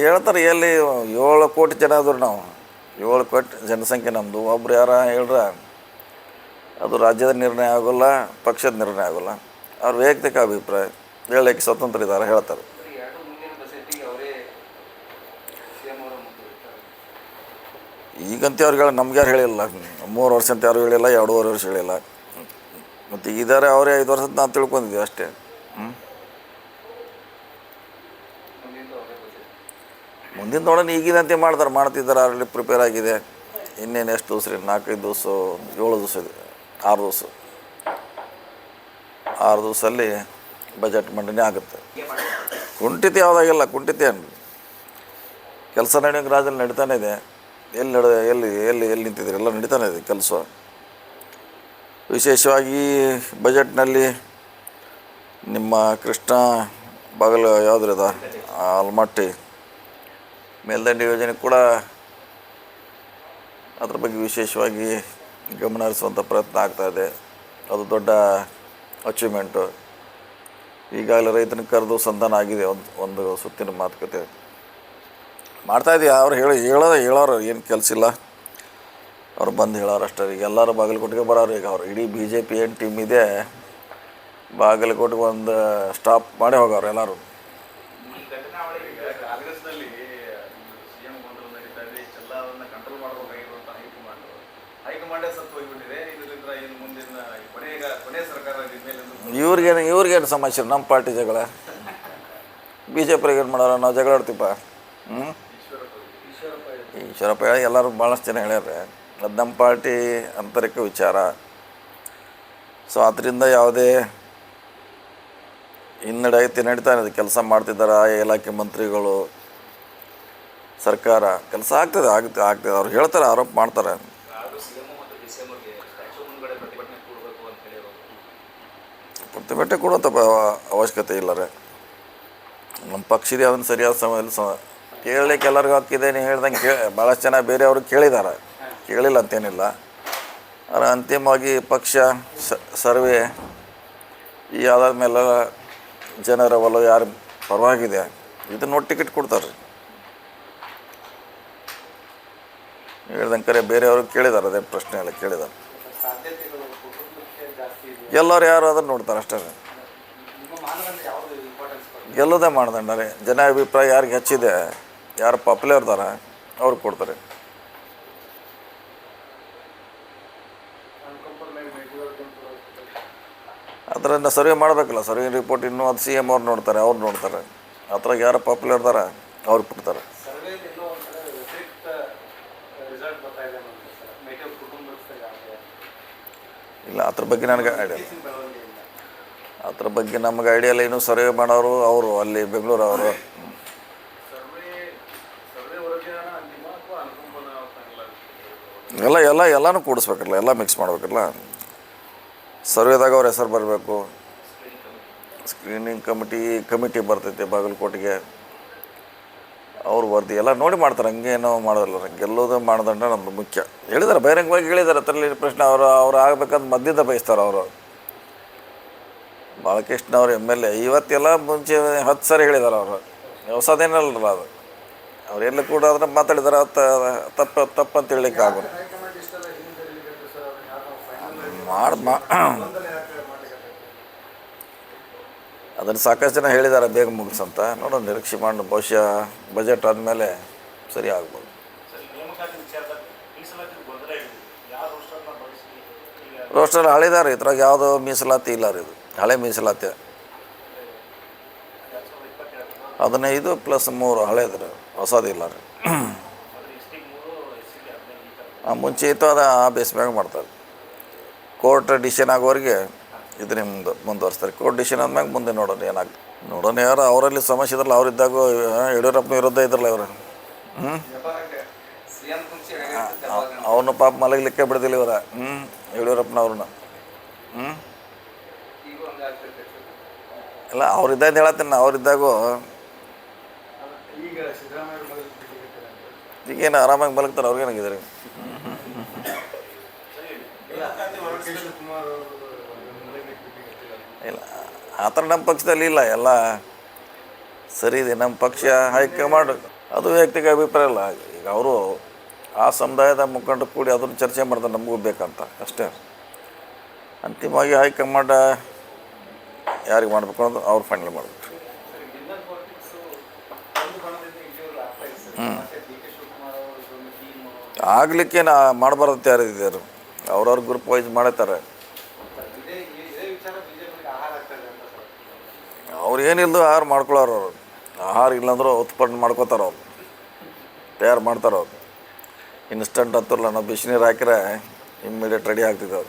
ಹೇಳ್ತಾರೆ ಎಲ್ಲಿ 7 ಕೋಟಿ ಜನ ಆದ್ರು ನಾವು 7 ಕೋಟಿ ಜನಸಂಖ್ಯೆ ನಮ್ಮದು. ಒಬ್ರು ಯಾರ ಹೇಳ್ರ ಅದು ರಾಜ್ಯದ ನಿರ್ಣಯ ಆಗೋಲ್ಲ, ಪಕ್ಷದ ನಿರ್ಣಯ ಆಗೋಲ್ಲ. ಅವ್ರ ವೈಯಕ್ತಿಕ ಅಭಿಪ್ರಾಯ ಹೇಳೋಕ್ಕೆ ಸ್ವತಂತ್ರ ಇದ್ದಾರೆ, ಹೇಳ್ತಾರೆ. ಈಗಂತ ಅವ್ರಿಗೆ ನಮ್ಗೆ ಯಾರು ಹೇಳಿಲ್ಲ, 3 ವರ್ಷ ಅಂತ ಯಾರು ಹೇಳಿಲ್ಲ, 2.5 ವರ್ಷ ಹೇಳಿಲ್ಲ. ಮತ್ತು ಇದ್ದಾರೆ ಅವರೇ 5 ವರ್ಷದ ನಾವು ತಿಳ್ಕೊಂಡಿದ್ದೀವಿ ಅಷ್ಟೇ. ಮುಂದಿನ ನೋಡೋಣ. ಈಗಿನಂತೆ ಮಾಡ್ತಿದ್ದಾರೆ, ಆಲ್ರೆಡಿ ಪ್ರಿಪೇರ್ ಆಗಿದೆ. ಇನ್ನೇನು ಎಷ್ಟು ದಿವಸ ರೀ? 4-5 ದಿವಸ, 7 ದಿವಸ ಇದೆ, 6 ದಿವಸ. 6 ದಿವಸಲ್ಲಿ ಬಜೆಟ್ ಮಂಡನೆ ಆಗುತ್ತೆ. ಕುಂಠಿತ ಯಾವುದಾಗಿಲ್ಲ, ಕುಂಠಿತ ಏನು ಕೆಲಸ ನಡೆಯೋಕೆ ರಾಜ್ಯದಲ್ಲಿ ನಡೀತಾನೆ ಇದೆ. ಎಲ್ಲಿ ನಿಂತಿದ್ದೀರಿ, ಎಲ್ಲ ನಡೀತಾನೆ ಇದೆ ಕೆಲಸ. ವಿಶೇಷವಾಗಿ ಬಜೆಟ್ನಲ್ಲಿ ನಿಮ್ಮ ಕೃಷ್ಣ ಬಾಗಲ ಯಾವುದ್ರದ ಆಲ್ಮಟ್ಟಿ ಮೇಲ್ದಂಡೆ ಯೋಜನೆ ಕೂಡ ಅದ್ರ ಬಗ್ಗೆ ವಿಶೇಷವಾಗಿ ಗಮನ ಹರಿಸುವಂಥ ಪ್ರಯತ್ನ ಆಗ್ತಾಯಿದೆ. ಅದು ದೊಡ್ಡ ಅಚೀವ್ಮೆಂಟು. ಈಗಾಗಲೇ ರೈತನ ಕರೆದು ಸಂಧಾನ ಆಗಿದೆ, ಒಂದು ಸುತ್ತಿನ ಮಾತುಕತೆ ಮಾಡ್ತಾಯಿದ್ದೀವಿ. ಅವ್ರು ಹೇಳೋರು ಏನು ಕೆಲಸ ಇಲ್ಲ, ಅವ್ರು ಬಂದು ಹೇಳೋರು ಅಷ್ಟೇ. ಈಗ ಎಲ್ಲರೂ ಬಾಗಲಕೋಟೆಗೆ ಬರೋರು. ಈಗ ಅವ್ರು ಇಡೀ BJP ಏನು ಟೀಮ್ ಇದೆ, ಬಾಗಲಕೋಟೆಗೆ ಒಂದು ಸ್ಟಾಪ್ ಮಾಡಿ ಹೋಗೋರು ಎಲ್ಲರೂ. ಇವ್ರಿಗೇನು ಸಮಸ್ಯೆ? ನಮ್ಮ ಪಾರ್ಟಿ ಜಗಳ BJP ಏನು ಮಾಡೋರು? ನಾವು ಜಗಳ ಆಡ್ತೀಪ್ಪ. ಈಶ್ವರಪ್ಪ ಹೇಳಿ ಎಲ್ಲರೂ ಭಾಳಷ್ಟು ಜನ ಹೇಳ್ಯಾರೆ. ಅದು ನಮ್ಮ ಪಾರ್ಟಿ ಆಂತರಿಕ ವಿಚಾರ. ಸೊ ಅದರಿಂದ ಯಾವುದೇ ನಡೀತಾ ಇದೆ. ಕೆಲಸ ಮಾಡ್ತಿದ್ದಾರೆ ಇಲಾಖೆ ಮಂತ್ರಿಗಳು, ಸರ್ಕಾರ ಕೆಲಸ ಆಗ್ತದೆ. ಅವ್ರು ಹೇಳ್ತಾರೆ, ಆರೋಪ ಮಾಡ್ತಾರೆ. ಪ್ರತಿಭಟನೆ ಕೊಡುವಂಥ ಅವಶ್ಯಕತೆ ಇಲ್ಲರೆ. ನಮ್ಮ ಪಕ್ಷದ ಅದನ್ನು ಸರಿಯಾದ ಸಮಯದಲ್ಲಿ ಕೇಳಲಿಕ್ಕೆ ಎಲ್ಲರಿಗೂ ಹಾಕಿದೆ. ನೀವು ಹೇಳ್ದಂಗೆ ಭಾಳಷ್ಟು ಜನ ಬೇರೆಯವ್ರಿಗೆ ಕೇಳಿಲ್ಲ ಅಂತೇನಿಲ್ಲ. ಆದರೆ ಅಂತಿಮವಾಗಿ ಪಕ್ಷ ಸರ್ವೆ ಈ ಆದಾದ ಮೇಲೆ ಜನರ ಒಲವು ಯಾರು ಪರವಾಗಿದೆ ಇದನ್ನು ನೋಡಿ ಟಿಕೆಟ್ ಕೊಡ್ತಾರೆ. ಹೇಳ್ದಂಗೆ ಕರೆ ಬೇರೆಯವ್ರಿಗೆ ಕೇಳಿದ್ದಾರೆ, ಅದೇ ಪ್ರಶ್ನೆ ಎಲ್ಲ ಕೇಳಿದ್ದಾರೆ. ಎಲ್ಲರೂ ಯಾರು ಅದನ್ನು ನೋಡ್ತಾರೆ ಅಷ್ಟೇ. ಗೆಲ್ಲೋದೇ ಮಾನದಂಡ ರೀ. ಜನ ಅಭಿಪ್ರಾಯ ಯಾರಿಗೆ ಹೆಚ್ಚಿದೆ, ಯಾರು ಪಾಪ್ಯುಲರ್ ಇರ್ತಾರೆ ಅವ್ರಿಗೆ ಕೊಡ್ತಾರೆ. ಅದನ್ನು ಸರ್ವೆ ಮಾಡಬೇಕಲ್ಲ, ಸರ್ವೆ ರಿಪೋರ್ಟ್ ಇನ್ನೂ ಅದು CM ಅವ್ರು ನೋಡ್ತಾರೆ, ಅವ್ರು ನೋಡ್ತಾರೆ. ಅದ್ರಾಗ ಯಾರು ಪಾಪ್ಯುಲರ್ ಇರ್ತಾರೆ ಅವ್ರಿಗೆ ಕೊಡ್ತಾರೆ. ಇಲ್ಲ, ಅದ್ರ ಬಗ್ಗೆ ನನಗೆ ಐಡಿಯಾ ಇಲ್ಲ. ಅದ್ರ ಬಗ್ಗೆ ನಮಗೆ ಐಡಿಯಾ ಇಲ್ಲ. ಇನ್ನೂ ಸರ್ವೆ ಮಾಡೋರು ಅವರು ಅಲ್ಲಿ ಬೆಂಗಳೂರು ಅವರು. ಎಲ್ಲನೂ ಕೂಡಿಸ್ಬೇಕಲ್ಲ, ಎಲ್ಲ ಮಿಕ್ಸ್ ಮಾಡಬೇಕಲ್ಲ. ಸರ್ವೆದಾಗ ಅವ್ರ ಹೆಸರು ಬರಬೇಕು. ಸ್ಕ್ರೀನಿಂಗ್ ಕಮಿಟಿ ಬರ್ತೈತೆ ಬಾಗಲಕೋಟೆಗೆ, ಅವ್ರು ವರದಿ ಎಲ್ಲ ನೋಡಿ ಮಾಡ್ತಾರೆ. ಹಂಗೇನೋ ಮಾಡೋದಿಲ್ಲ. ಗೆಲ್ಲೋದು ಮಾನದಂಡ ನಮ್ಮದು ಮುಖ್ಯ. ಹೇಳಿದ್ದಾರೆ, ಬಹಿರಂಗವಾಗಿ ಹೇಳಿದ್ದಾರೆ. ಅದರಲ್ಲಿ ಪ್ರಶ್ನೆ ಅವ್ರು ಆಗಬೇಕಂತ ಮಧ್ಯದ ಬಯಸ್ತಾರೆ. ಅವರು ಬಾಲಕೃಷ್ಣ ಅವರು MLA ಇವತ್ತೆಲ್ಲ ಮುಂಚೆ 10 ಸಾರಿ ಹೇಳಿದ್ದಾರೆ. ಅವರು ಹೊಸದೇನಲ್ಲ ಅದು. ಅವರೆಲ್ಲ ಕೂಡ ಅದನ್ನು ಮಾತಾಡಿದಾರೆ. ತಪ್ಪು ಅಂತ ಹೇಳಲಿಕ್ಕೆ ಆಗೋದು. ಅದನ್ನು ಸಾಕಷ್ಟು ಜನ ಹೇಳಿದ್ದಾರೆ ಬೇಗ ಮುಗಿಸಂತ. ನೋಡೋಣ, ನಿರೀಕ್ಷೆ ಮಾಡೋಣ. ಬಹುಶಃ ಬಜೆಟ್ ಆದಮೇಲೆ ಸರಿ ಆಗ್ಬೋದು. ರೋಸ್ಟರ್ ಹಳಿದಾರೆ. ಇದ್ರಾಗ ಯಾವುದೋ ಮೀಸಲಾತಿ ಇಲ್ಲ ರೀ. ಇದು ಹಳೆ ಮೀಸಲಾತಿ. 15 + 3 ಹಳೇದ್ರಿ, ಹೊಸದಿಲ್ಲ ರೀ. ಮುಂಚೆ ಇತ್ತು, ಅದು ಆ ಬೇಸ್ ಮ್ಯಾಗ ಮಾಡ್ತಾರೆ. ಕೋರ್ಟ್ ಡಿಸಿಷನ್ ಆಗೋರಿಗೆ ಇದನ್ನೇ ಮುಂದುವರಿಸ್ತಾರೆ. ಕೋರ್ಟ್ ಡಿಸಿಷನ್ ಆದ್ಮ್ಯಾಗ ಮುಂದೆ ನೋಡೋಣ ಏನಾಗ್ತದೆ. ನೋಡೋಣ. ಯಾರು ಅವರಲ್ಲಿ ಸಮಸ್ಯೆ ಇದ್ರಲ್ಲ, ಅವರಿದ್ದಾಗ ಯಡಿಯೂರಪ್ಪನ ವಿರುದ್ಧ ಇದ್ರಲ್ಲ ಇವರು. ಅವನು ಪಾಪ ಮಲಗಲಿಕ್ಕೆ ಬಿಡದಿಲ್ಲ ಇವರ. ಯಡಿಯೂರಪ್ಪನವ್ರನ್ನ. ಇಲ್ಲ, ಅವ್ರಿದ್ದಾಗ ಹೇಳತ್ತೀನಿ ನಾ. ಅವರಿದ್ದಾಗೂ ಈಗೇನು ಆರಾಮಾಗಿ ಮಲಗ್ತಾರೆ. ಅವ್ರಿಗೇನಾಗಿದ್ದಾರೆ? ಇಲ್ಲ, ಆ ಥರ ನಮ್ಮ ಪಕ್ಷದಲ್ಲಿ ಇಲ್ಲ. ಎಲ್ಲ ಸರಿ ಇದೆ. ನಮ್ಮ ಪಕ್ಷ ಹೈಕಮಾಂಡ್ ಅದು ವೈಯಕ್ತಿಕ ಅಭಿಪ್ರಾಯ ಅಲ್ಲ. ಈಗ ಅವರು ಆ ಸಮುದಾಯದ ಮುಖಂಡರು ಕೂಡಿ ಅದನ್ನು ಚರ್ಚೆ ಮಾಡ್ತಾರೆ, ನಮಗೂ ಬೇಕಂತ ಅಷ್ಟೇ. ಅಂತಿಮವಾಗಿ ಹೈಕಮಾಂಡ ಯಾರಿಗೆ ಮಾಡಬೇಕು ಅನ್ನೋದು ಅವ್ರು ಫೈನಲ್ ಮಾಡಬೇಕು. ಆಗಲಿಕ್ಕೆ ಮಾಡಬಾರ್ದು ಯಾರಿದ್ದಾರೆ, ಅವ್ರವ್ರ ಗ್ರೂಪ್ ವೈಸ್ ಮಾಡತ್ತಾರೆ. ಅವ್ರು ಏನಿಲ್ಲದು ಆಹಾರ ಮಾಡ್ಕೊಳ್ಳೋರು, ಅವರು ಆಹಾರ ಇಲ್ಲಾಂದ್ರೂ ಉತ್ಪನ್ನ ಮಾಡ್ಕೋತಾರೆ, ಅವ್ರು ತಯಾರು ಮಾಡ್ತಾರೆ. ಅವ್ರು ಇನ್ಸ್ಟಂಟ್ ಅಂತಲ್ಲ, ನಾವು ಬಿಸಿನೀರು ಹಾಕಿದ್ರೆ ಇಮ್ಮಿಡಿಯೇಟ್ ರೆಡಿ ಆಗ್ತಿದ್ದವು.